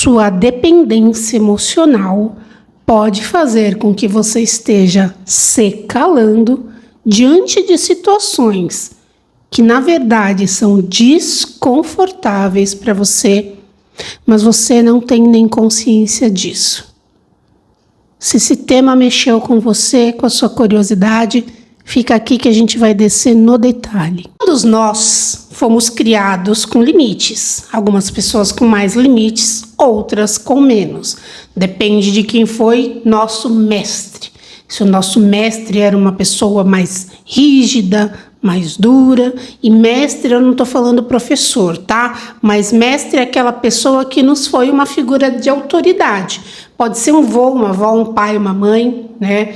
Sua dependência emocional pode fazer com que você esteja se calando diante de situações que, na verdade, são desconfortáveis para você, mas você não tem nem consciência disso. Se esse tema mexeu com você, com a sua curiosidade, fica aqui que a gente vai descer no detalhe. Todos nós fomos criados com limites. Algumas pessoas com mais limites, outras com menos. Depende de quem foi nosso mestre. Se o nosso mestre era uma pessoa mais rígida, mais dura, e mestre eu não estou falando professor, tá? Mas mestre é aquela pessoa que nos foi uma figura de autoridade. Pode ser um vô, uma avó, um pai, uma mãe, né?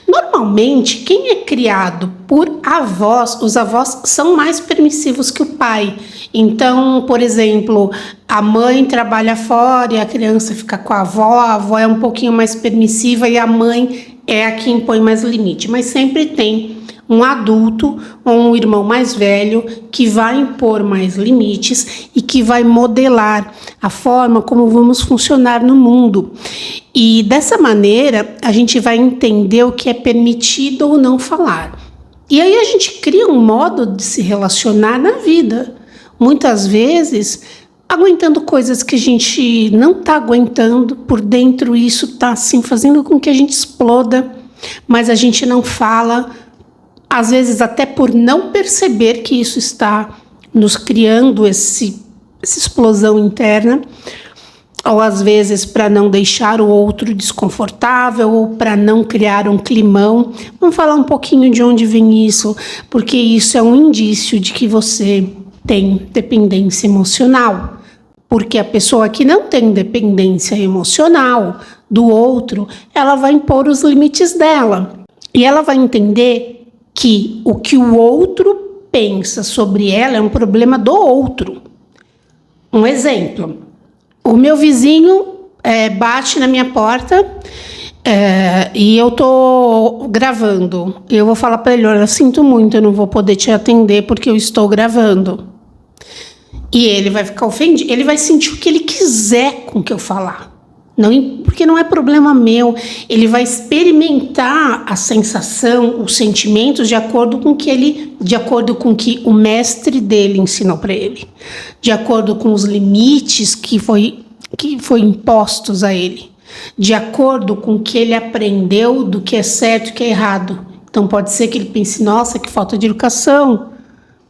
Normalmente, quem é criado por avós, os avós são mais permissivos que o pai. Então, por exemplo, a mãe trabalha fora e a criança fica com a avó é um pouquinho mais permissiva e a mãe é a que impõe mais limite. Mas sempre tem um adulto ou um irmão mais velho que vai impor mais limites e que vai modelar a forma como vamos funcionar no mundo. E dessa maneira, a gente vai entender o que é permitido ou não falar. E aí a gente cria um modo de se relacionar na vida. Muitas vezes, aguentando coisas que a gente não está aguentando, por dentro isso está assim, fazendo com que a gente exploda, mas a gente não fala, às vezes até por não perceber que isso está nos criando essa explosão interna, ou às vezes para não deixar o outro desconfortável, ou para não criar um climão. Vamos falar um pouquinho de onde vem isso, porque isso é um indício de que você tem dependência emocional. Porque a pessoa que não tem dependência emocional do outro, ela vai impor os limites dela. E ela vai entender que o outro pensa sobre ela é um problema do outro. Um exemplo, o meu vizinho bate na minha porta e eu tô gravando. Eu vou falar para ele, olha, sinto muito, eu não vou poder te atender porque eu estou gravando. E ele vai ficar ofendido, ele vai sentir o que ele quiser com o que eu falar. Não, porque não é problema meu. Ele vai experimentar a sensação, os sentimentos de acordo com que o mestre dele ensinou para ele, de acordo com os limites que foi impostos a ele, de acordo com o que ele aprendeu do que é certo e o que é errado. Então pode ser que ele pense, nossa, que falta de educação.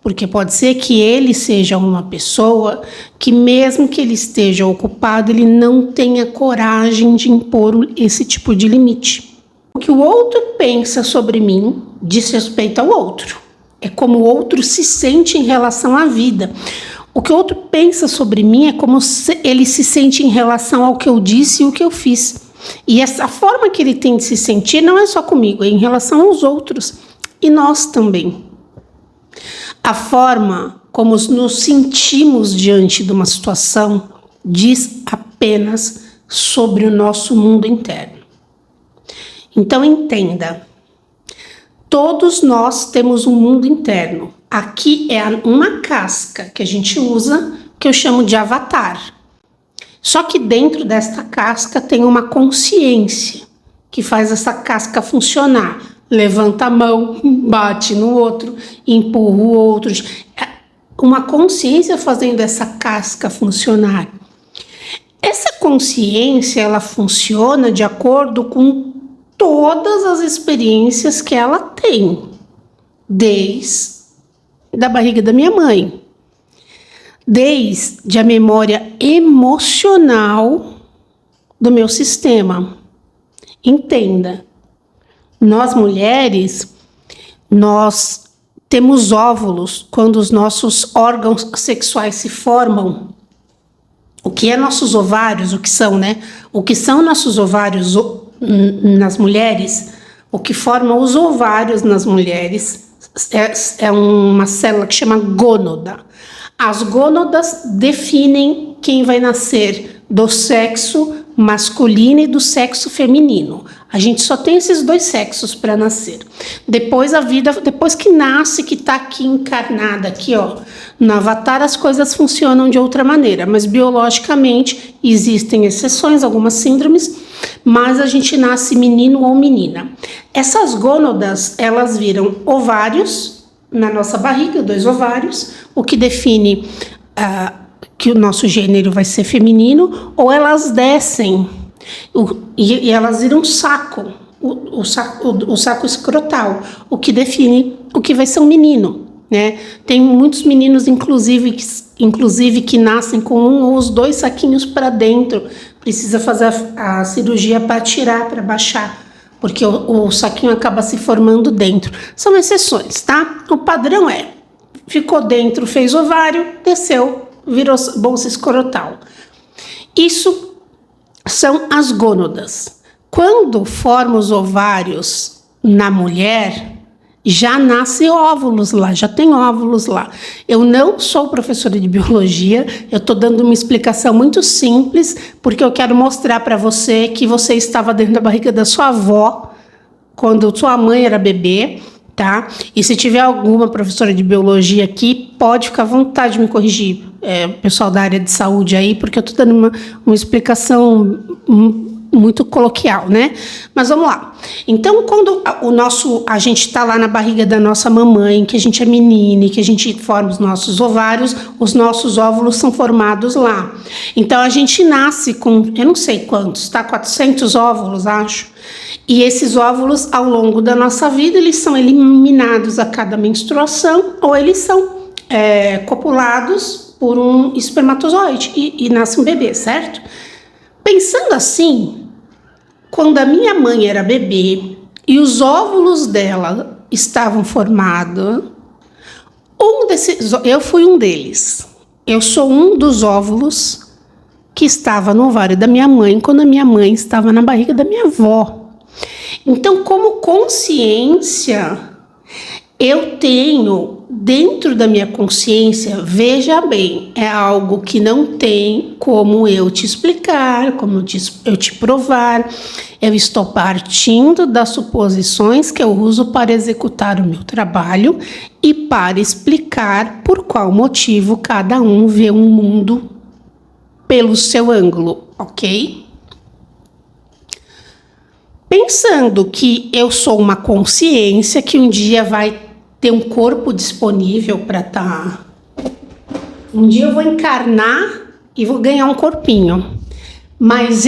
Porque pode ser que ele seja uma pessoa que, mesmo que ele esteja ocupado, ele não tenha coragem de impor esse tipo de limite. O que o outro pensa sobre mim diz respeito ao outro. É como o outro se sente em relação à vida. O que o outro pensa sobre mim é como ele se sente em relação ao que eu disse e o que eu fiz. E essa forma que ele tem de se sentir não é só comigo, é em relação aos outros. E nós também. A forma como nos sentimos diante de uma situação diz apenas sobre o nosso mundo interno. Então entenda, todos nós temos um mundo interno. Aqui é uma casca que a gente usa, que eu chamo de avatar. Só que dentro desta casca tem uma consciência que faz essa casca funcionar. Levanta a mão, bate no outro, empurra o outro. Uma consciência fazendo essa casca funcionar. Essa consciência, ela funciona de acordo com todas as experiências que ela tem, desde a barriga da minha mãe, desde a memória emocional do meu sistema. Entenda. Nós mulheres, nós temos óvulos quando os nossos órgãos sexuais se formam. O que é nossos ovários? O que são, né? O que são nossos ovários nas mulheres? O que forma os ovários nas mulheres é uma célula que chama gônada. As gônadas definem quem vai nascer do sexo masculina e do sexo feminino. A gente só tem esses dois sexos para nascer. Depois a vida, depois que nasce, que está aqui encarnada, aqui ó, no avatar as coisas funcionam de outra maneira, mas biologicamente existem exceções, algumas síndromes, mas a gente nasce menino ou menina. Essas gônadas, elas viram ovários na nossa barriga, 2 ovários, o que define que o nosso gênero vai ser feminino, ou elas descem e elas viram um saco, o saco escrotal, o que define o que vai ser um menino, né? Tem muitos meninos, inclusive que nascem com um ou os 2 saquinhos para dentro, precisa fazer a cirurgia para tirar, para baixar, porque o saquinho acaba se formando dentro. São exceções, tá? O padrão ficou dentro, fez ovário, desceu, virou bolsa escrotal. Isso são as gônadas. Quando forma os ovários na mulher, já nasce óvulos lá, já tem óvulos lá. Eu não sou professora de biologia, eu estou dando uma explicação muito simples, porque eu quero mostrar para você que você estava dentro da barriga da sua avó, quando sua mãe era bebê, tá? E se tiver alguma professora de biologia aqui, pode ficar à vontade de me corrigir, pessoal da área de saúde aí, porque eu estou dando uma explicação muito coloquial, né? Mas vamos lá. Então, quando a gente está lá na barriga da nossa mamãe, que a gente é menina, que a gente forma os nossos ovários, os nossos óvulos são formados lá. Então, a gente nasce com, eu não sei quantos, tá? 400 óvulos, acho. E esses óvulos, ao longo da nossa vida, eles são eliminados a cada menstruação, ou eles são copulados por um espermatozoide e nasce um bebê, certo? Pensando assim, quando a minha mãe era bebê e os óvulos dela estavam formados, eu fui um deles. Eu sou um dos óvulos que estava no ovário da minha mãe quando a minha mãe estava na barriga da minha avó. Então, como consciência, eu tenho dentro da minha consciência, veja bem, é algo que não tem como eu te explicar, como eu te provar. Eu estou partindo das suposições que eu uso para executar o meu trabalho e para explicar por qual motivo cada um vê um mundo pelo seu ângulo, ok? Pensando que eu sou uma consciência que um dia vai ter um corpo disponível para estar. Um dia eu vou encarnar e vou ganhar um corpinho. Mas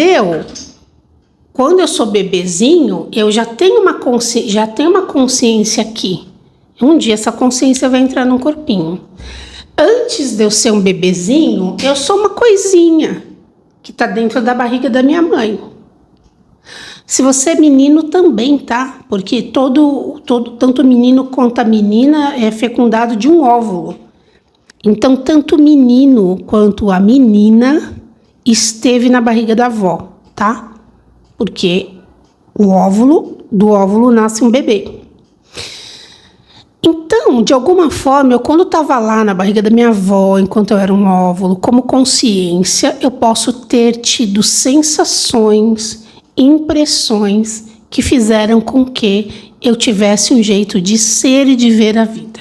quando eu sou bebezinho, eu já tenho uma consciência aqui. Um dia essa consciência vai entrar num corpinho. Antes de eu ser um bebezinho, eu sou uma coisinha que está dentro da barriga da minha mãe. Se você é menino também, tá? Porque tanto menino quanto a menina é fecundado de um óvulo. Então, tanto o menino quanto a menina esteve na barriga da avó, tá? Porque do óvulo nasce um bebê. Então, de alguma forma, quando eu estava lá na barriga da minha avó, enquanto eu era um óvulo, como consciência, eu posso ter tido sensações, impressões que fizeram com que eu tivesse um jeito de ser e de ver a vida.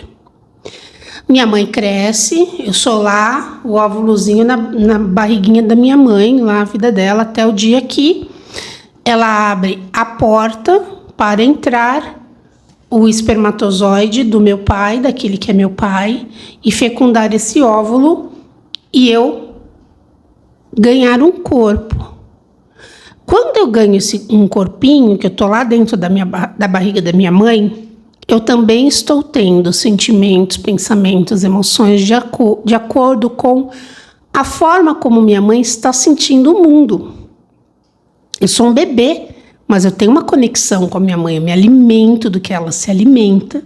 Minha mãe cresce, eu sou lá, o óvulozinho na barriguinha da minha mãe, lá a vida dela, até o dia que ela abre a porta para entrar o espermatozoide do meu pai, daquele que é meu pai, e fecundar esse óvulo e eu ganhar um corpo. Quando eu ganho um corpinho, que eu tô lá dentro da barriga da minha mãe, eu também estou tendo sentimentos, pensamentos, emoções de acordo com a forma como minha mãe está sentindo o mundo. Eu sou um bebê, mas eu tenho uma conexão com a minha mãe, eu me alimento do que ela se alimenta.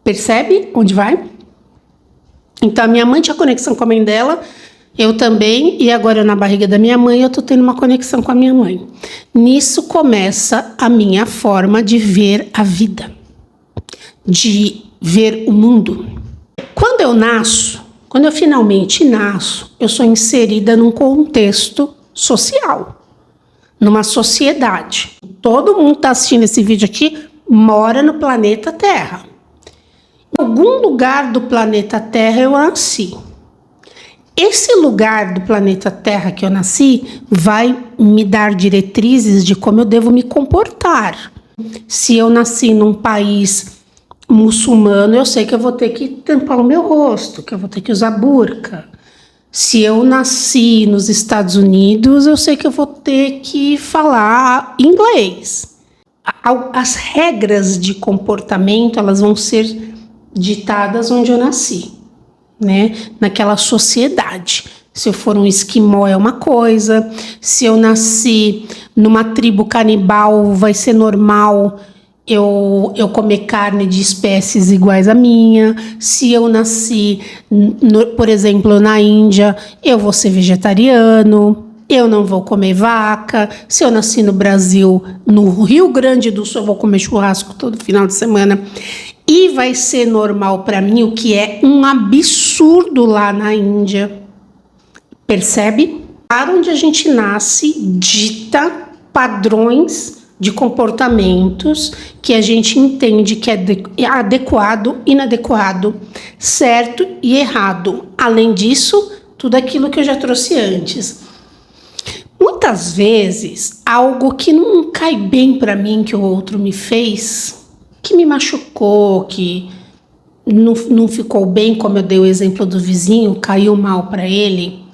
Percebe onde vai? Então, a minha mãe tinha conexão com a mãe dela, eu também, e agora na barriga da minha mãe eu tô tendo uma conexão com a minha mãe. Nisso começa a minha forma de ver a vida, de ver o mundo. Quando eu finalmente nasço, eu sou inserida num contexto social. numa sociedade. Todo mundo que está assistindo esse vídeo aqui mora no planeta Terra. Em algum lugar do planeta Terra eu nasci. Esse lugar do planeta Terra que eu nasci vai me dar diretrizes de como eu devo me comportar. Se eu nasci num país muçulmano, eu sei que eu vou ter que tampar o meu rosto, que eu vou ter que usar burca. Se eu nasci nos Estados Unidos, eu sei que eu vou ter que falar inglês. As regras de comportamento, elas vão ser ditadas onde eu nasci, né? Naquela sociedade. Se eu for um esquimó é uma coisa, se eu nasci numa tribo canibal, vai ser normal eu comer carne de espécies iguais à minha. Se eu nasci, por exemplo, na Índia, eu vou ser vegetariano, eu não vou comer vaca. Se eu nasci no Brasil, no Rio Grande do Sul, eu vou comer churrasco todo final de semana. E vai ser normal para mim, o que é um absurdo lá na Índia. Percebe? Para onde a gente nasce dita padrões de comportamentos que a gente entende que é adequado, inadequado, certo e errado. Além disso, tudo aquilo que eu já trouxe antes. Muitas vezes, algo que não cai bem para mim, que o outro me fez, que me machucou, que não ficou bem, como eu dei o exemplo do vizinho, caiu mal para ele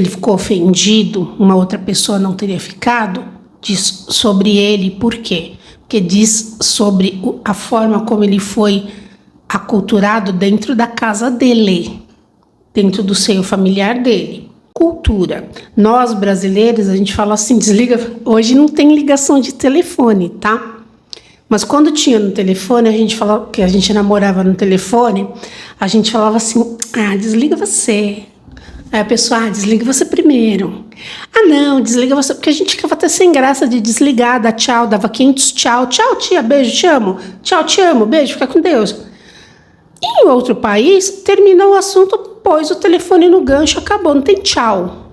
ficou ofendido, uma outra pessoa não teria ficado, diz sobre ele. Por quê? Porque diz sobre a forma como ele foi aculturado dentro da casa dele, dentro do seio familiar dele. Cultura. Nós brasileiros, a gente fala assim, desliga. Hoje não tem ligação de telefone, tá? Mas quando tinha no telefone, a gente falava que a gente namorava no telefone, a gente falava assim, desliga você. Aí a pessoa, desliga você primeiro. Não, desliga você, porque a gente ficava até sem graça de desligar, dar tchau, dava 500 tchau, tchau tia, beijo, te amo, tchau, te amo, beijo, fica com Deus. E em outro país, terminou o assunto, pôs o telefone no gancho, acabou, não tem tchau.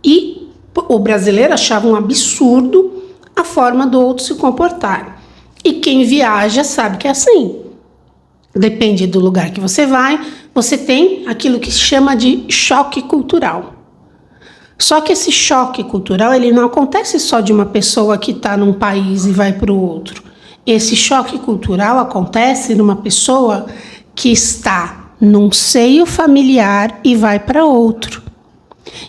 E o brasileiro achava um absurdo a forma do outro se comportar. E quem viaja sabe que é assim. Depende do lugar que você vai, você tem aquilo que se chama de choque cultural. Só que esse choque cultural, ele não acontece só de uma pessoa que está num país e vai para o outro. Esse choque cultural acontece numa pessoa que está num seio familiar e vai para outro.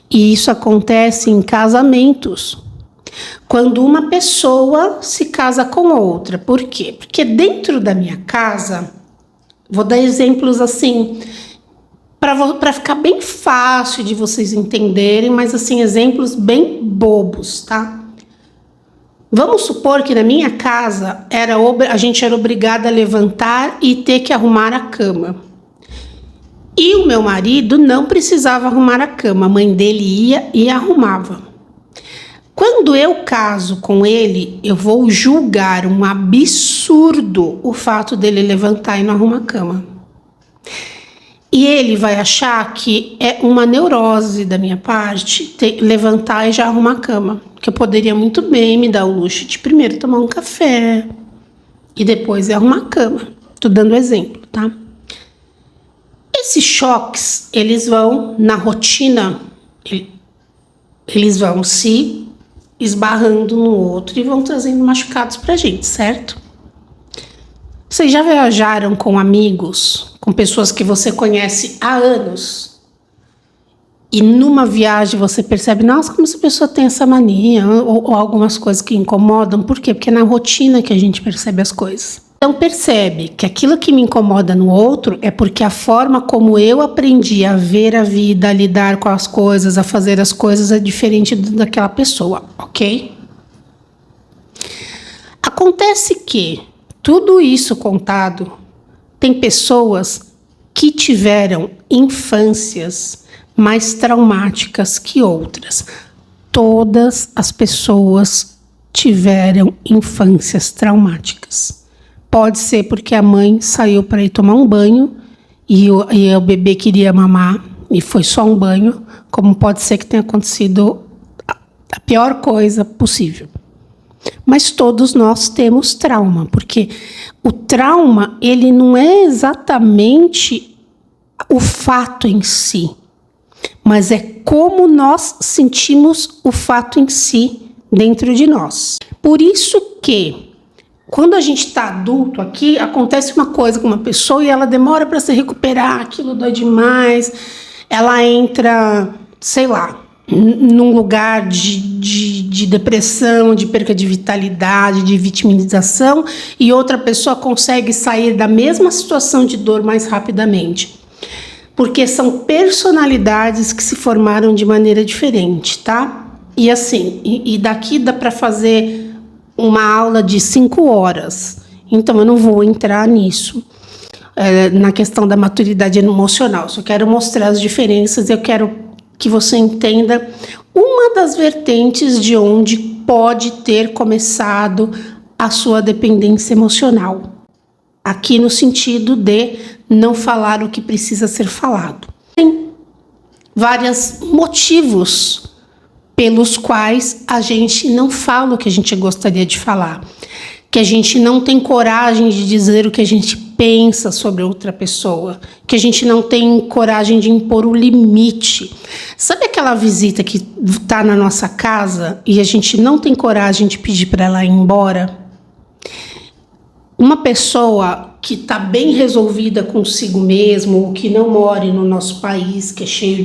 E isso acontece em casamentos. Quando uma pessoa se casa com outra. Por quê? Porque dentro da minha casa, vou dar exemplos assim, para ficar bem fácil de vocês entenderem, mas assim, exemplos bem bobos, tá? Vamos supor que na minha casa a gente era obrigada a levantar e ter que arrumar a cama. E o meu marido não precisava arrumar a cama, a mãe dele ia e arrumava. Quando eu caso com ele, eu vou julgar um absurdo o fato dele levantar e não arrumar a cama. E ele vai achar que é uma neurose da minha parte levantar e já arrumar a cama. Que eu poderia muito bem me dar o luxo de primeiro tomar um café e depois ir arrumar a cama. Tô dando exemplo, tá? Esses choques, eles vão na rotina, eles vão se esbarrando no outro e vão trazendo machucados pra gente, certo? Vocês já viajaram com amigos, com pessoas que você conhece há anos, e numa viagem você percebe, nossa, como essa pessoa tem essa mania, ou algumas coisas que incomodam. Por quê? Porque é na rotina que a gente percebe as coisas. Então percebe que aquilo que me incomoda no outro é porque a forma como eu aprendi a ver a vida, a lidar com as coisas, a fazer as coisas é diferente daquela pessoa, ok? Acontece que tudo isso contado, tem pessoas que tiveram infâncias mais traumáticas que outras. Todas as pessoas tiveram infâncias traumáticas. Pode ser porque a mãe saiu para ir tomar um banho e o bebê queria mamar e foi só um banho, como pode ser que tenha acontecido a pior coisa possível. Mas todos nós temos trauma, porque o trauma, ele não é exatamente o fato em si, mas é como nós sentimos o fato em si dentro de nós. Por isso que, quando a gente está adulto aqui, acontece uma coisa com uma pessoa e ela demora para se recuperar, aquilo dói demais, ela entra, sei lá, num lugar de depressão, de perca de vitalidade, de vitimização, e outra pessoa consegue sair da mesma situação de dor mais rapidamente. Porque são personalidades que se formaram de maneira diferente, tá? E assim, e daqui dá para fazer uma aula de 5 horas. Então eu não vou entrar nisso, na questão da maturidade emocional. Só quero mostrar as diferenças e eu quero que você entenda uma das vertentes de onde pode ter começado a sua dependência emocional. Aqui no sentido de não falar o que precisa ser falado. Tem vários motivos pelos quais a gente não fala o que a gente gostaria de falar, que a gente não tem coragem de dizer o que a gente pensa sobre outra pessoa, que a gente não tem coragem de impor o limite. Sabe aquela visita que está na nossa casa e a gente não tem coragem de pedir para ela ir embora? Uma pessoa que está bem resolvida consigo mesmo, ou que não mora no nosso país, que é cheio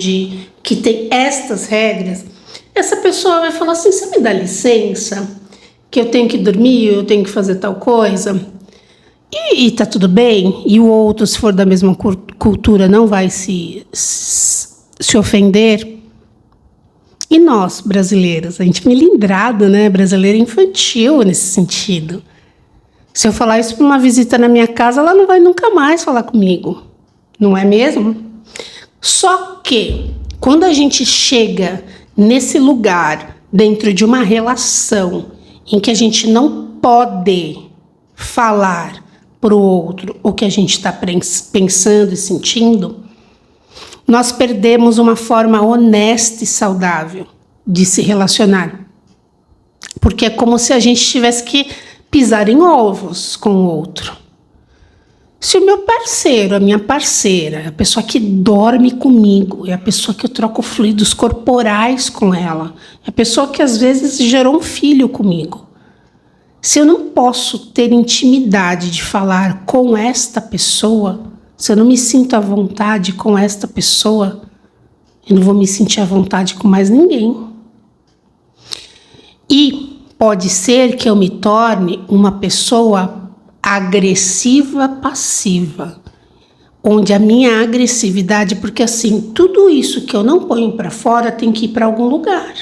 que tem estas regras, essa pessoa vai falar assim: você me dá licença? Que eu tenho que dormir, eu tenho que fazer tal coisa? E tá tudo bem? E o outro, se for da mesma cultura, não vai se ofender? E nós, brasileiros, a gente é melindrado, né? Brasileiro infantil nesse sentido. Se eu falar isso para uma visita na minha casa, ela não vai nunca mais falar comigo. Não é mesmo? Só que, quando a gente chega nesse lugar, dentro de uma relação, em que a gente não pode falar para o outro o que a gente está pensando e sentindo, nós perdemos uma forma honesta e saudável de se relacionar. Porque é como se a gente tivesse que pisar em ovos com o outro. Se o meu parceiro, a minha parceira, a pessoa que dorme comigo, é a pessoa que eu troco fluidos corporais com ela, é a pessoa que às vezes gerou um filho comigo. Se eu não posso ter intimidade de falar com esta pessoa, se eu não me sinto à vontade com esta pessoa, eu não vou me sentir à vontade com mais ninguém. E pode ser que eu me torne uma pessoa agressiva passiva, onde a minha agressividade, porque assim, tudo isso que eu não ponho para fora tem que ir para algum lugar.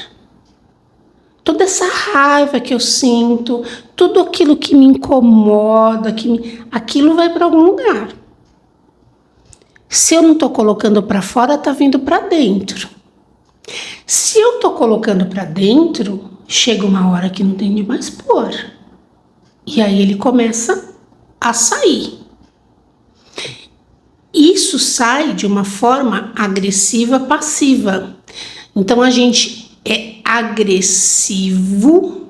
Toda essa raiva que eu sinto, tudo aquilo que me incomoda, aquilo vai para algum lugar. Se eu não estou colocando para fora, está vindo para dentro. Se eu estou colocando para dentro, chega uma hora que não tem de mais pôr. E aí ele começa a sair. Isso sai de uma forma agressiva passiva. Então a gente é agressivo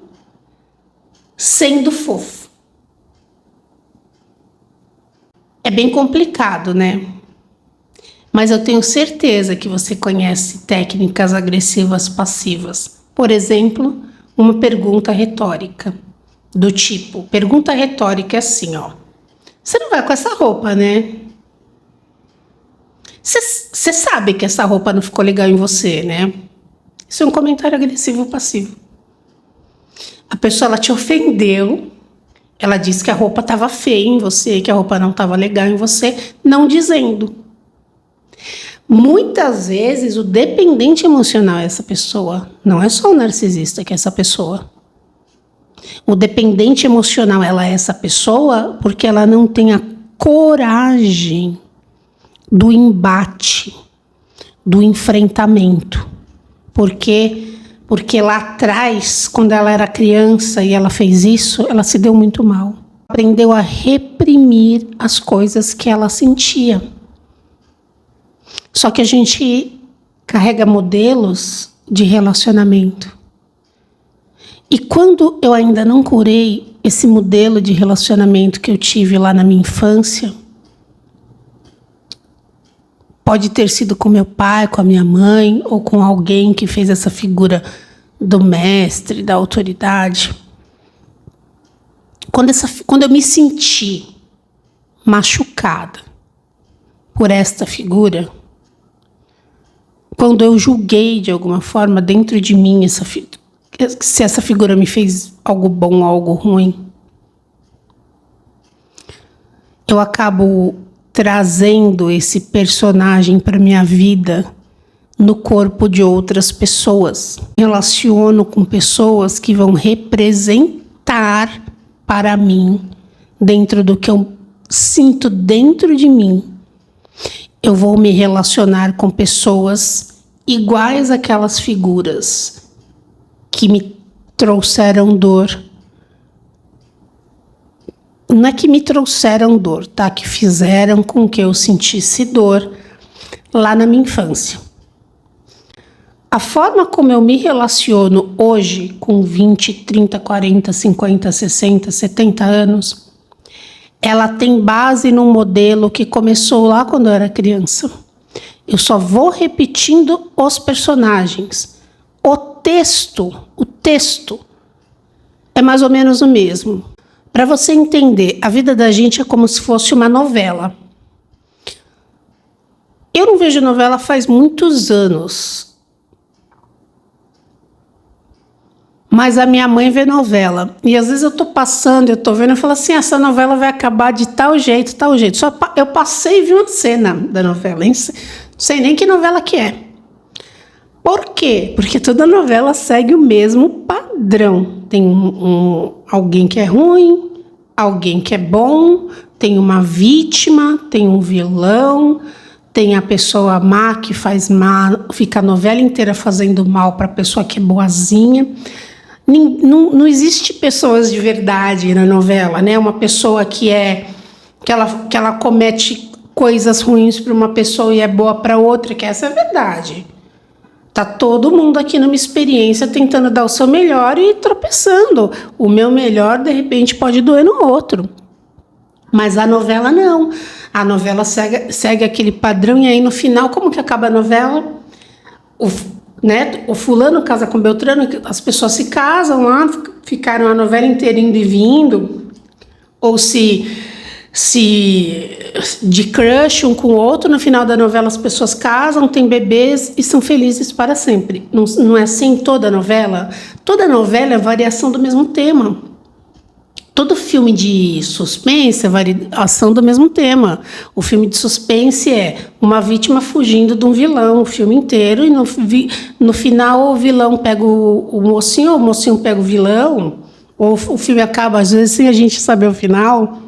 sendo fofo. É bem complicado, né? Mas eu tenho certeza que você conhece técnicas agressivas passivas. Por exemplo, uma pergunta retórica. Do tipo, pergunta retórica é assim, ó. Você não vai com essa roupa, né? Você sabe que essa roupa não ficou legal em você, né? Isso é um comentário agressivo passivo. A pessoa, ela te ofendeu, ela disse que a roupa estava feia em você, que a roupa não estava legal em você, não dizendo. Muitas vezes o dependente emocional é essa pessoa, não é só o narcisista que é essa pessoa. O dependente emocional, ela é essa pessoa porque ela não tem a coragem do embate, do enfrentamento. Porque lá atrás, quando ela era criança e ela fez isso, ela se deu muito mal. Aprendeu a reprimir as coisas que ela sentia. Só que a gente carrega modelos de relacionamento. E quando eu ainda não curei esse modelo de relacionamento que eu tive lá na minha infância, pode ter sido com meu pai, com a minha mãe, ou com alguém que fez essa figura do mestre, da autoridade. Quando eu me senti machucada por esta figura, quando eu julguei de alguma forma dentro de mim se essa figura me fez algo bom ou algo ruim, eu acabo trazendo esse personagem para minha vida no corpo de outras pessoas. Me relaciono com pessoas que vão representar para mim, dentro do que eu sinto dentro de mim. Eu vou me relacionar com pessoas iguais àquelas figuras que me trouxeram dor. Não é que me trouxeram dor, tá? Que fizeram com que eu sentisse dor lá na minha infância. A forma como eu me relaciono hoje, com 20, 30, 40, 50, 60, 70 anos, ela tem base num modelo que começou lá quando eu era criança. Eu só vou repetindo os personagens. O texto é mais ou menos o mesmo. Para você entender, a vida da gente é como se fosse uma novela. Eu não vejo novela faz muitos anos. Mas a minha mãe vê novela. E às vezes eu tô passando, eu tô vendo, eu falo assim, essa novela vai acabar de tal jeito, tal jeito. Só eu passei e vi uma cena da novela. Não sei nem que novela que é. Por quê? Porque toda novela segue o mesmo padrão. Tem alguém que é ruim, alguém que é bom, tem uma vítima, tem um vilão, tem a pessoa má que faz mal, fica a novela inteira fazendo mal para a pessoa que é boazinha. Não existe pessoas de verdade na novela, né? Uma pessoa que ela comete coisas ruins para uma pessoa e é boa para outra, que essa é a verdade. Tá todo mundo aqui numa experiência tentando dar o seu melhor e tropeçando. O meu melhor, de repente, pode doer no outro. Mas a novela não. A novela segue aquele padrão e aí no final, como que acaba a novela? O fulano casa com Beltrano, as pessoas se casam lá, ficaram a novela inteira indo e vindo, ou se de crush um com o outro, no final da novela as pessoas casam, têm bebês e são felizes para sempre. Não é assim toda novela? Toda novela é variação do mesmo tema. Todo filme de suspense é variação do mesmo tema. O filme de suspense é uma vítima fugindo de um vilão o filme inteiro e no final o vilão pega o mocinho, ou o mocinho pega o vilão, ou o filme acaba às vezes sem a gente saber o final.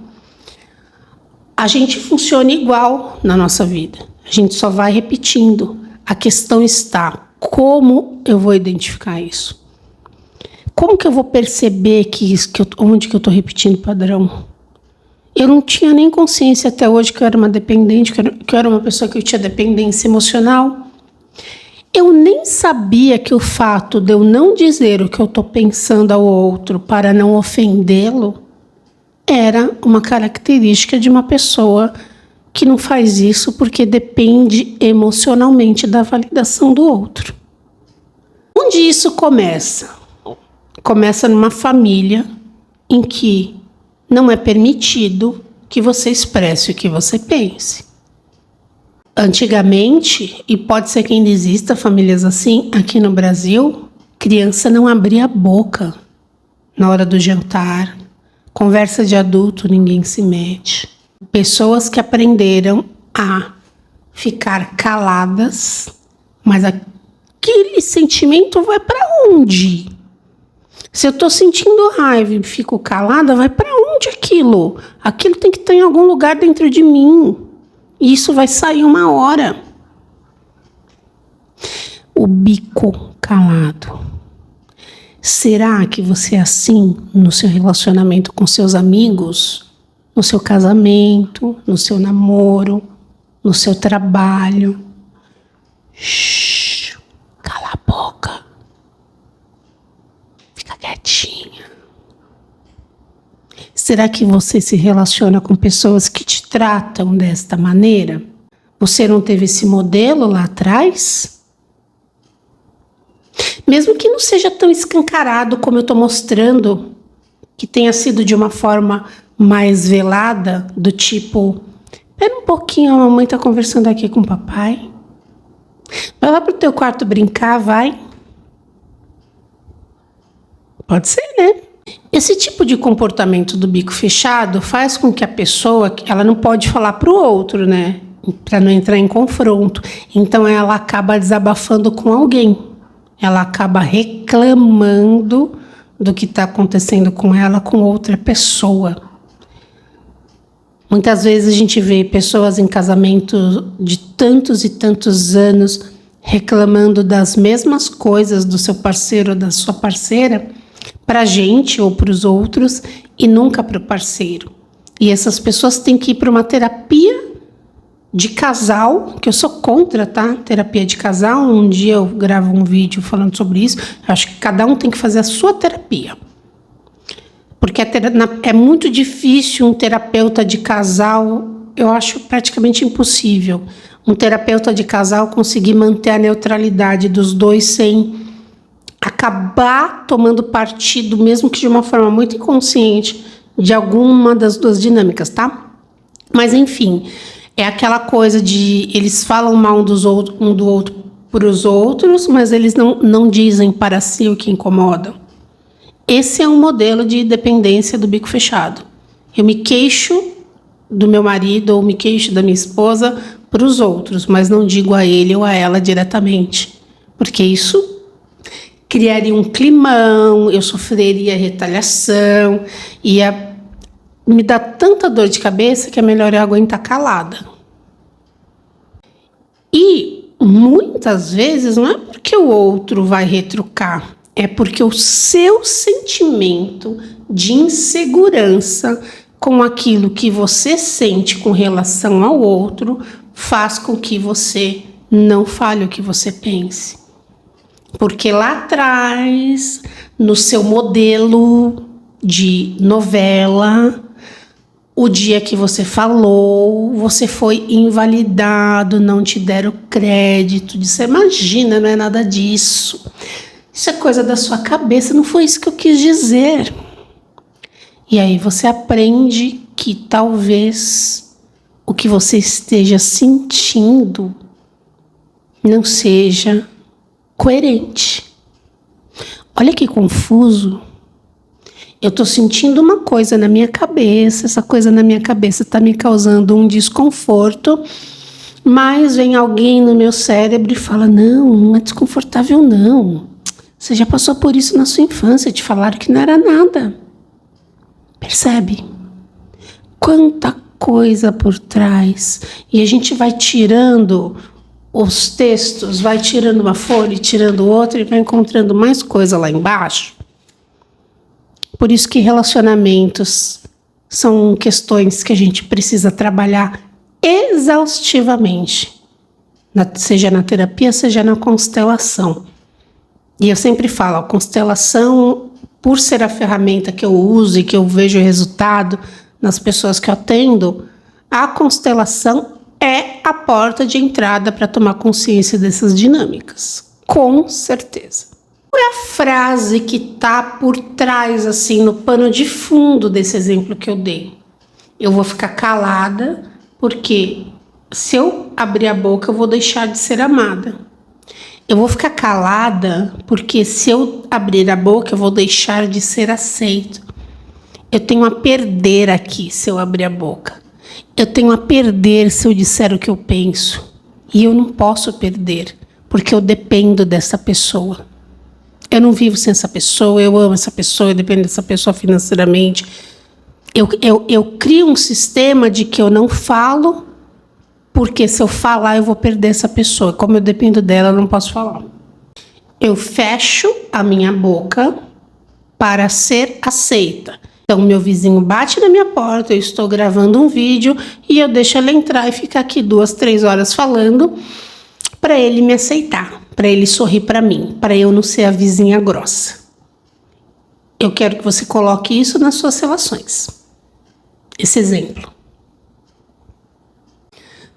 A gente funciona igual na nossa vida. A gente só vai repetindo. A questão está, como eu vou identificar isso? Como que eu vou perceber onde que eu estou repetindo o padrão? Eu não tinha nem consciência até hoje que eu era uma dependente, que eu era uma pessoa que tinha dependência emocional. Eu nem sabia que o fato de eu não dizer o que eu estou pensando ao outro para não ofendê-lo era uma característica de uma pessoa que não faz isso porque depende emocionalmente da validação do outro. Onde isso começa? Começa numa família em que não é permitido que você expresse o que você pense. Antigamente, e pode ser que ainda exista famílias assim, aqui no Brasil, criança não abria a boca na hora do jantar. Conversa de adulto, ninguém se mete. Pessoas que aprenderam a ficar caladas, mas aquele sentimento vai para onde? Se eu estou sentindo raiva e fico calada, vai para onde aquilo? Aquilo tem que estar em algum lugar dentro de mim. E isso vai sair uma hora. O bico calado. Será que você é assim no seu relacionamento com seus amigos? No seu casamento? No seu namoro? No seu trabalho? Shhh, cala a boca. Fica gatinha. Será que você se relaciona com pessoas que te tratam desta maneira? Você não teve esse modelo lá atrás? Mesmo que não seja tão escancarado como eu estou mostrando, que tenha sido de uma forma mais velada, do tipo, espera um pouquinho, a mamãe está conversando aqui com o papai. Vai lá pro teu quarto brincar, vai. Pode ser, né? Esse tipo de comportamento do bico fechado faz com que a pessoa, ela não pode falar pro outro, né? Para não entrar em confronto. Então ela acaba desabafando com alguém. Ela acaba reclamando do que está acontecendo com ela com outra pessoa. Muitas vezes a gente vê pessoas em casamento de tantos e tantos anos reclamando das mesmas coisas do seu parceiro ou da sua parceira para a gente ou para os outros e nunca para o parceiro. E essas pessoas têm que ir para uma terapia de casal, que eu sou contra, tá? Terapia de casal. Um dia eu gravo um vídeo falando sobre isso. Eu acho que cada um tem que fazer a sua terapia. Porque é muito difícil um terapeuta de casal, eu acho praticamente impossível, um terapeuta de casal conseguir manter a neutralidade dos dois sem acabar tomando partido, mesmo que de uma forma muito inconsciente, de alguma das duas dinâmicas, tá? Mas enfim, é aquela coisa de eles falam mal um do outro para os outros, mas eles não dizem para si o que incomoda. Esse é um modelo de dependência do bico fechado. Eu me queixo do meu marido ou me queixo da minha esposa para os outros, mas não digo a ele ou a ela diretamente, porque isso criaria um climão, eu sofreria retaliação, ia me dar tanta dor de cabeça que é melhor eu aguentar calada. E muitas vezes não é porque o outro vai retrucar, é porque o seu sentimento de insegurança com aquilo que você sente com relação ao outro faz com que você não fale o que você pense. Porque lá atrás, no seu modelo de novela, o dia que você falou, você foi invalidado, não te deram crédito. Você imagina, não é nada disso. Isso é coisa da sua cabeça, não foi isso que eu quis dizer. E aí você aprende que talvez o que você esteja sentindo não seja coerente. Olha que confuso. Eu estou sentindo uma coisa na minha cabeça, essa coisa na minha cabeça está me causando um desconforto, mas vem alguém no meu cérebro e fala, não é desconfortável não. Você já passou por isso na sua infância, te falaram que não era nada. Percebe? Quanta coisa por trás. E a gente vai tirando os textos, vai tirando uma folha, tirando outra e vai encontrando mais coisa lá embaixo. Por isso que relacionamentos são questões que a gente precisa trabalhar exaustivamente, seja na terapia, seja na constelação. E eu sempre falo, a constelação, por ser a ferramenta que eu uso e que eu vejo resultado nas pessoas que eu atendo, a constelação é a porta de entrada para tomar consciência dessas dinâmicas. Com certeza. Qual é a frase que está por trás, assim, no pano de fundo desse exemplo que eu dei? Eu vou ficar calada, porque se eu abrir a boca, eu vou deixar de ser amada. Eu vou ficar calada porque se eu abrir a boca, eu vou deixar de ser aceito. Eu tenho a perder aqui se eu abrir a boca. Eu tenho a perder se eu disser o que eu penso. E eu não posso perder, porque eu dependo dessa pessoa. Eu não vivo sem essa pessoa, eu amo essa pessoa, eu dependo dessa pessoa financeiramente. Eu crio um sistema de que eu não falo, porque se eu falar, eu vou perder essa pessoa. Como eu dependo dela, eu não posso falar. Eu fecho a minha boca para ser aceita. Então, meu vizinho bate na minha porta, eu estou gravando um vídeo e eu deixo ele entrar e ficar aqui 2, 3 horas falando para ele me aceitar, para ele sorrir para mim, para eu não ser a vizinha grossa. Eu quero que você coloque isso nas suas relações. Esse exemplo.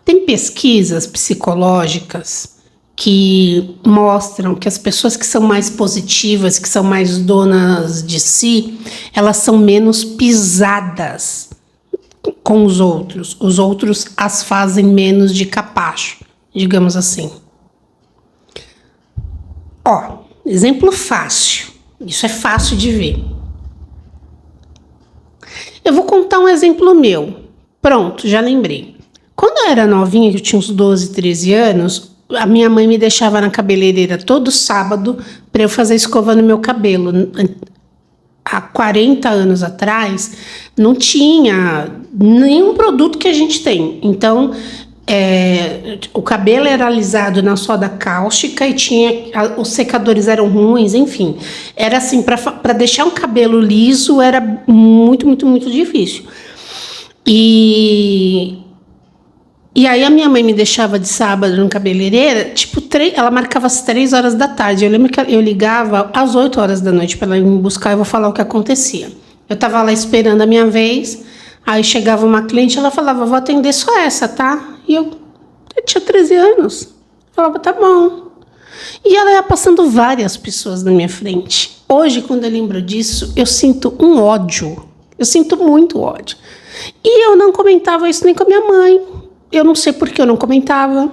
Tem pesquisas psicológicas que mostram que as pessoas que são mais positivas, que são mais donas de si, elas são menos pisadas com os outros. Os outros as fazem menos de capacho, digamos assim. Ó, exemplo fácil. Isso é fácil de ver. Eu vou contar um exemplo meu. Pronto, já lembrei. Quando eu era novinha, que eu tinha uns 12, 13 anos, a minha mãe me deixava na cabeleireira todo sábado para eu fazer escova no meu cabelo. Há 40 anos atrás, não tinha nenhum produto que a gente tem. Então, o cabelo era alisado na soda cáustica e os secadores eram ruins, enfim. Era assim, para deixar um cabelo liso era muito, muito, muito difícil. E aí a minha mãe me deixava de sábado no cabeleireira, tipo, ela marcava às 3 horas da tarde. Eu lembro que eu ligava às 8 horas da noite para ela ir me buscar e eu vou falar o que acontecia. Eu tava lá esperando a minha vez, aí chegava uma cliente, ela falava, vou atender só essa, tá? E eu tinha 13 anos. Eu falava, tá bom. E ela ia passando várias pessoas na minha frente. Hoje, quando eu lembro disso, eu sinto um ódio. Eu sinto muito ódio. E eu não comentava isso nem com a minha mãe. Eu não sei por que eu não comentava.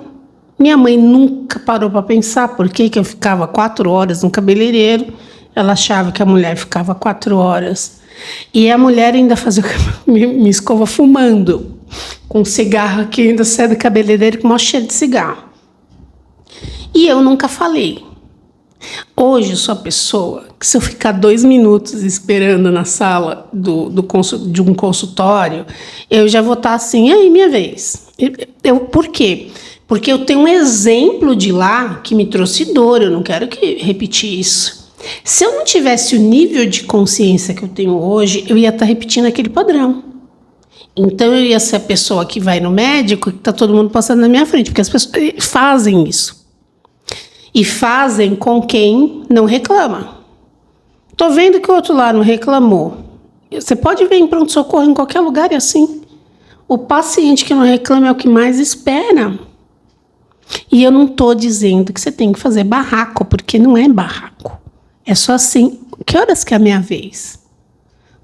Minha mãe nunca parou para pensar por que eu ficava 4 horas no cabeleireiro. Ela achava que a mulher ficava 4 horas. E a mulher ainda fazia me escova fumando, com cigarro que ainda sai do cabeleireiro com o maior cheiro de cigarro. E eu nunca falei. Hoje eu sou a pessoa que, se eu ficar 2 minutos esperando na sala de um consultório, eu já vou estar assim, aí, minha vez. Por quê? Porque eu tenho um exemplo de lá que me trouxe dor, eu não quero repetir isso. Se eu não tivesse o nível de consciência que eu tenho hoje, eu ia estar repetindo aquele padrão. Então eu ia ser a pessoa que vai no médico e está todo mundo passando na minha frente, porque as pessoas fazem isso. E fazem com quem não reclama. Tô vendo que o outro lá não reclamou. Você pode ver em pronto-socorro em qualquer lugar, é assim. O paciente que não reclama é o que mais espera. E eu não tô dizendo que você tem que fazer barraco, porque não é barraco. É só assim, que horas que é a minha vez?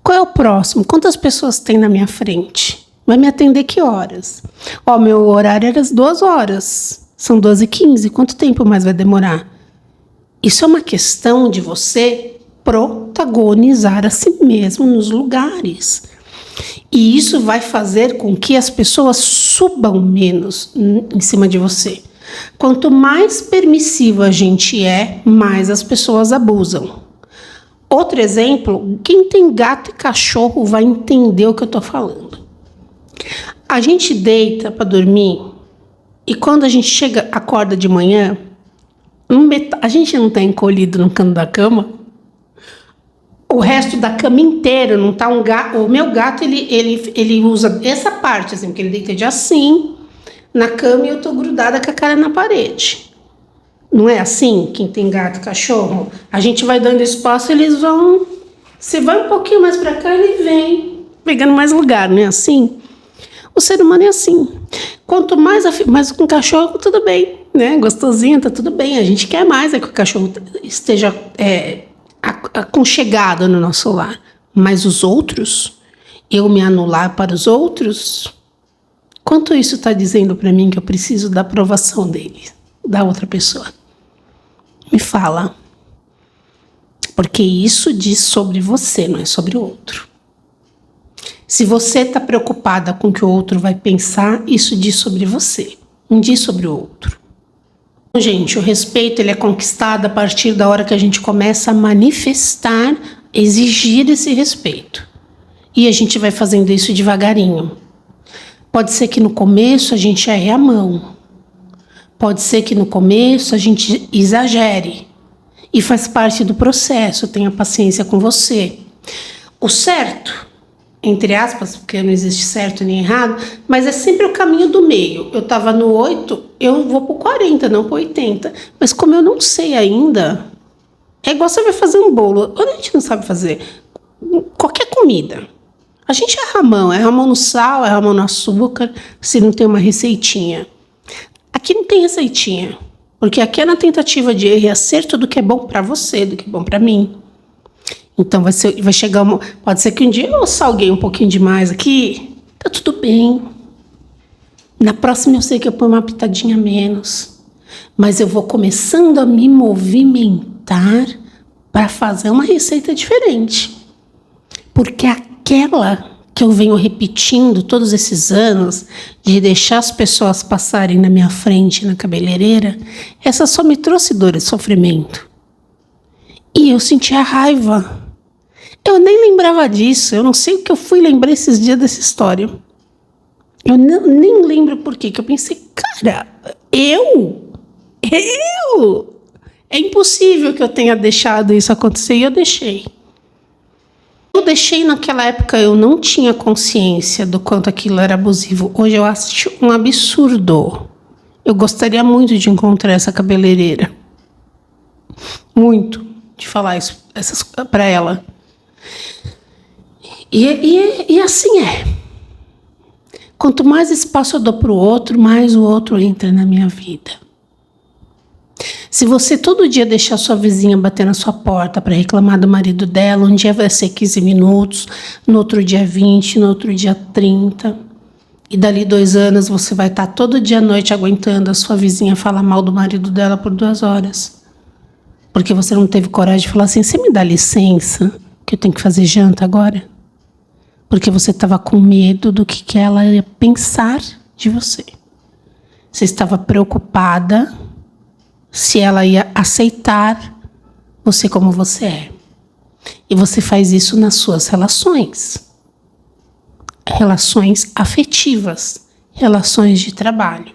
Qual é o próximo? Quantas pessoas tem na minha frente? Vai me atender que horas? Ó, meu horário era às 2 horas. São 12h15. Quanto tempo mais vai demorar? Isso é uma questão de você protagonizar a si mesmo nos lugares. E isso vai fazer com que as pessoas subam menos em cima de você. Quanto mais permissivo a gente é, mais as pessoas abusam. Outro exemplo, quem tem gato e cachorro vai entender o que eu estou falando. A gente deita para dormir e quando a gente acorda de manhã, a gente não está encolhido no canto da cama. O resto da cama inteira não tá um gato. O meu gato, ele usa essa parte, assim, porque ele deita de assim na cama e eu tô grudada com a cara na parede. Não é assim? Quem tem gato e cachorro, a gente vai dando espaço, eles vão. Você vai um pouquinho mais pra cá, ele vem pegando mais lugar, não é assim? O ser humano é assim. Quanto mais com o cachorro, tudo bem, né? Gostosinho, tá tudo bem. A gente quer mais que o cachorro esteja aconchegado no nosso lar. Mas os outros, eu me anular para os outros, quanto isso está dizendo para mim que eu preciso da aprovação dele, da outra pessoa? Me fala. Porque isso diz sobre você, não é sobre o outro. Se você está preocupada com o que o outro vai pensar, isso diz sobre você, não diz sobre o outro. Gente, o respeito ele é conquistado a partir da hora que a gente começa a manifestar, exigir esse respeito. E a gente vai fazendo isso devagarinho. Pode ser que no começo a gente erre a mão. Pode ser que no começo a gente exagere. E faz parte do processo, tenha paciência com você. O certo, entre aspas, porque não existe certo nem errado, mas é sempre o caminho do meio. Eu estava no 8, eu vou para o 40, não para o 80. Mas como eu não sei ainda, É igual você vai fazer um bolo. Quando a gente não sabe fazer qualquer comida, a gente erra a mão no sal, erra a mão no açúcar, se não tem uma receitinha. Aqui não tem receitinha, porque aqui é na tentativa de erro e acerto do que é bom para você, do que é bom para mim. Então vai chegar pode ser que um dia eu salguei um pouquinho demais aqui, tá tudo bem. Na próxima eu sei que eu ponho uma pitadinha a menos, mas eu vou começando a me movimentar para fazer uma receita diferente. Porque aquela que eu venho repetindo todos esses anos, de deixar as pessoas passarem na minha frente na cabeleireira, essa só me trouxe dor e sofrimento. E eu sentia raiva. Eu nem lembrava disso, eu não sei o que eu fui lembrar esses dias dessa história. Eu nem lembro por quê, que eu pensei, cara, eu? É impossível que eu tenha deixado isso acontecer, e eu deixei. Eu deixei naquela época, eu não tinha consciência do quanto aquilo era abusivo. Hoje eu acho um absurdo. Eu gostaria muito de encontrar essa cabeleireira. Muito. De falar isso para ela. E assim é. Quanto mais espaço eu dou para o outro, mais o outro entra na minha vida. Se você todo dia deixar sua vizinha bater na sua porta para reclamar do marido dela, um dia vai ser 15 minutos, no outro dia 20, no outro dia 30. E dali 2 anos você vai estar todo dia à noite aguentando a sua vizinha falar mal do marido dela por 2 horas. Porque você não teve coragem de falar assim, você me dá licença que eu tenho que fazer janta agora? Porque você estava com medo do que ela ia pensar de você. Você estava preocupada se ela ia aceitar você como você é. E você faz isso nas suas relações. Relações afetivas, relações de trabalho.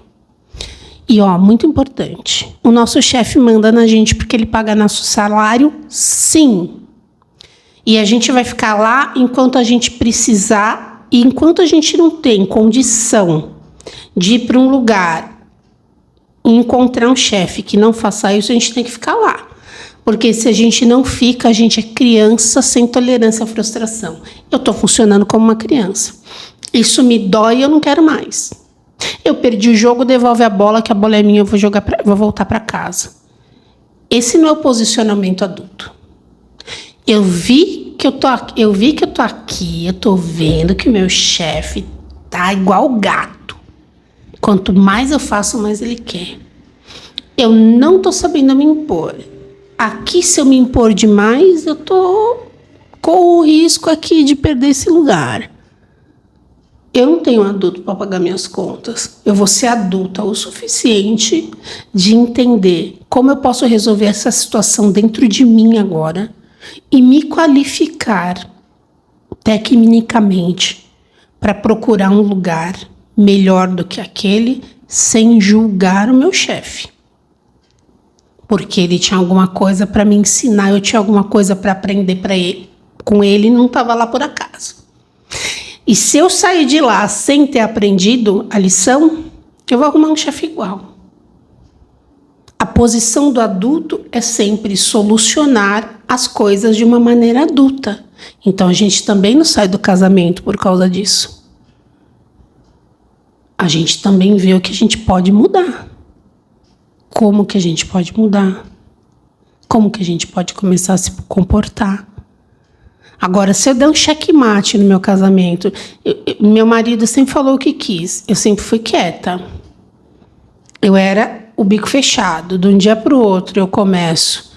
E muito importante, o nosso chefe manda na gente porque ele paga nosso salário, sim. E a gente vai ficar lá enquanto a gente precisar e enquanto a gente não tem condição de ir para um lugar e encontrar um chefe que não faça isso, a gente tem que ficar lá. Porque se a gente não fica, a gente é criança sem tolerância à frustração. Eu estou funcionando como uma criança. Isso me dói e eu não quero mais. Eu perdi o jogo, devolve a bola, que a bola é minha, eu vou voltar para casa. Esse não é o posicionamento adulto. Eu vi que eu tô aqui, eu tô vendo que o meu chefe tá igual gato. Quanto mais eu faço, mais ele quer. Eu não tô sabendo me impor. Aqui, se eu me impor demais, eu corro o risco aqui de perder esse lugar. Eu não tenho adulto para pagar minhas contas. Eu vou ser adulta o suficiente de entender como eu posso resolver essa situação dentro de mim agora e me qualificar tecnicamente para procurar um lugar melhor do que aquele sem julgar o meu chefe. Porque ele tinha alguma coisa para me ensinar, eu tinha alguma coisa para aprender com ele e não estava lá por acaso. E se eu sair de lá sem ter aprendido a lição, eu vou arrumar um chefe igual. A posição do adulto é sempre solucionar as coisas de uma maneira adulta. Então a gente também não sai do casamento por causa disso. A gente também vê o que a gente pode mudar. Como que a gente pode mudar? Como que a gente pode começar a se comportar? Agora, se eu der um checkmate no meu casamento, meu marido sempre falou o que quis, eu sempre fui quieta. Eu era o bico fechado. De um dia para o outro eu começo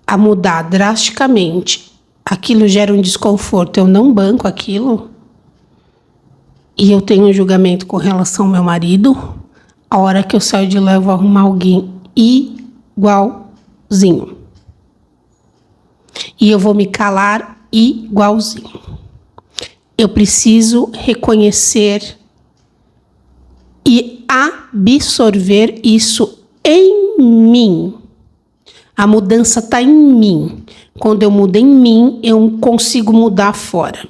a mudar drasticamente. Aquilo gera um desconforto, eu não banco aquilo. E eu tenho um julgamento com relação ao meu marido. A hora que eu saio de lá, eu vou arrumar alguém igualzinho. E eu vou me calar igualzinho. Eu preciso reconhecer e absorver isso em mim. A mudança está em mim. Quando eu mudo em mim, eu consigo mudar fora.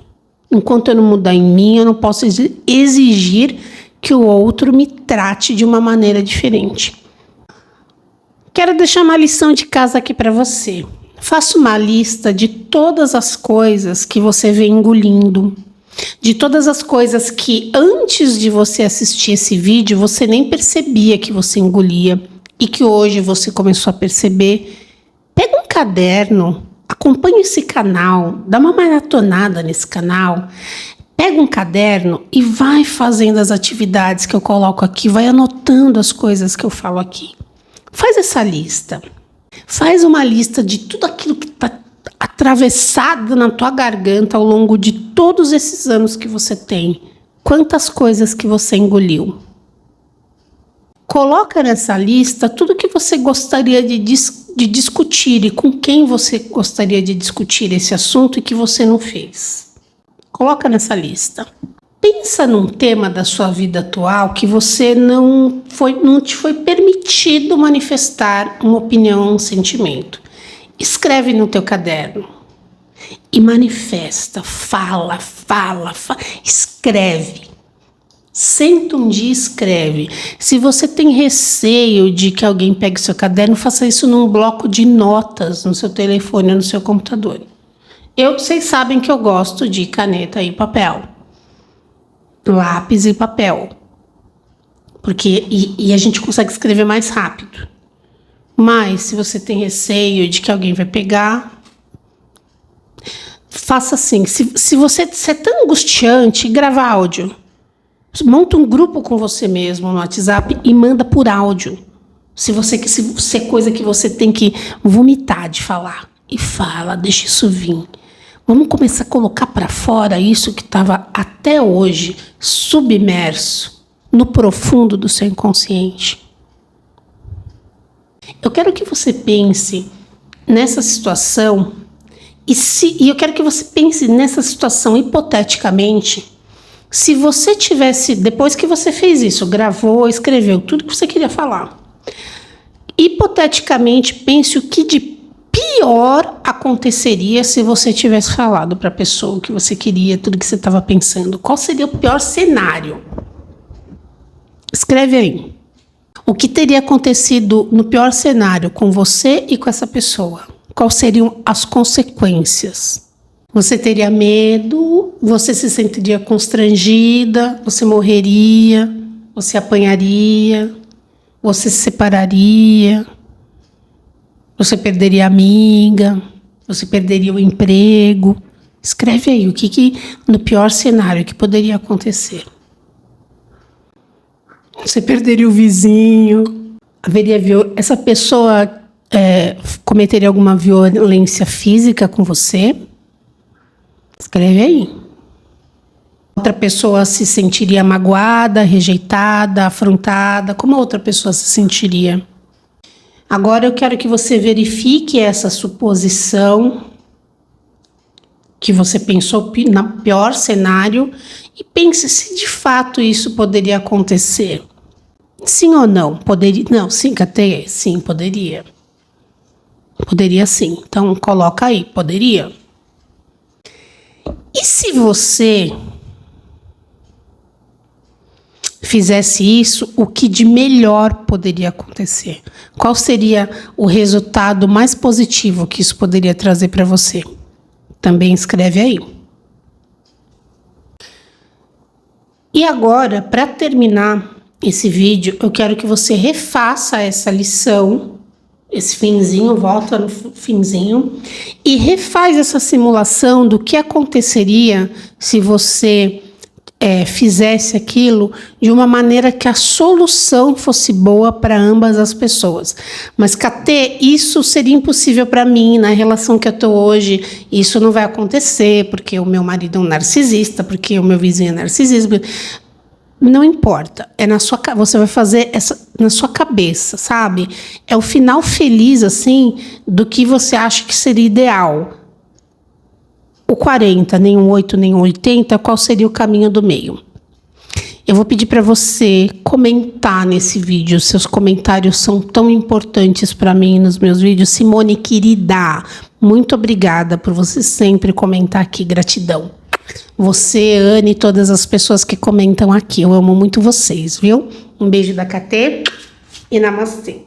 Enquanto eu não mudar em mim, eu não posso exigir que o outro me trate de uma maneira diferente. Quero deixar uma lição de casa aqui para você. Faça uma lista de todas as coisas que você vem engolindo, de todas as coisas que antes de você assistir esse vídeo você nem percebia que você engolia e que hoje você começou a perceber. Pega um caderno, acompanha esse canal, dá uma maratonada nesse canal, pega um caderno e vai fazendo as atividades que eu coloco aqui, vai anotando as coisas que eu falo aqui. Faz essa lista. Faz uma lista de tudo aquilo que está atravessado na tua garganta ao longo de todos esses anos que você tem. Quantas coisas que você engoliu. Coloca nessa lista tudo que você gostaria de discutir e com quem você gostaria de discutir esse assunto e que você não fez. Coloca nessa lista. Pensa num tema da sua vida atual que você não te foi permitido manifestar uma opinião, um sentimento. Escreve no teu caderno e manifesta, fala, escreve. Senta um dia e escreve. Se você tem receio de que alguém pegue seu caderno, faça isso num bloco de notas no seu telefone ou no seu computador. Vocês sabem que eu gosto de caneta e papel. Lápis e papel. Porque a gente consegue escrever mais rápido. Mas se você tem receio de que alguém vai pegar, faça assim. Se você é tão angustiante, grava áudio. Monta um grupo com você mesmo no WhatsApp e manda por áudio. Se é coisa que você tem que vomitar de falar. E fala, deixa isso vir. Vamos começar a colocar para fora isso que estava até hoje submerso no profundo do seu inconsciente. Eu quero que você pense nessa situação e eu quero que você pense nessa situação hipoteticamente. Se você tivesse, depois que você fez isso, gravou, escreveu tudo que você queria falar, hipoteticamente pense o que de pior aconteceria se você tivesse falado para a pessoa o que você queria, tudo que você estava pensando. Qual seria o pior cenário? Escreve aí. O que teria acontecido no pior cenário com você e com essa pessoa? Quais seriam as consequências? Você teria medo? Você se sentiria constrangida? Você morreria? Você apanharia? Você se separaria? Você perderia a amiga? Você perderia o emprego? Escreve aí o que no pior cenário que poderia acontecer. Você perderia o vizinho? Essa pessoa cometeria alguma violência física com você? Escreve aí. Outra pessoa se sentiria magoada, rejeitada, afrontada? Como a outra pessoa se sentiria? Agora eu quero que você verifique essa suposição que você pensou no pior cenário e pense se de fato isso poderia acontecer. Sim ou não? Poderia? Não, sim, Catê, sim, poderia. Poderia sim. Então coloca aí, poderia. E se você fizesse isso, o que de melhor poderia acontecer? Qual seria o resultado mais positivo que isso poderia trazer para você? Também escreve aí. E agora, para terminar esse vídeo, eu quero que você refaça essa lição, esse finzinho, volta no finzinho, e refaz essa simulação do que aconteceria se você fizesse aquilo de uma maneira que a solução fosse boa para ambas as pessoas. Mas, Catê, isso seria impossível para mim, na relação que eu estou hoje, isso não vai acontecer, porque o meu marido é um narcisista, porque o meu vizinho é narcisista. Não importa, você vai fazer na sua cabeça, sabe? É o final feliz, assim, do que você acha que seria ideal. O 40, nem um 8, nem um 80, qual seria o caminho do meio? Eu vou pedir para você comentar nesse vídeo. Seus comentários são tão importantes para mim nos meus vídeos. Simone, querida, muito obrigada por você sempre comentar aqui. Gratidão. Você, Anne e todas as pessoas que comentam aqui. Eu amo muito vocês, viu? Um beijo da Catê e namastê.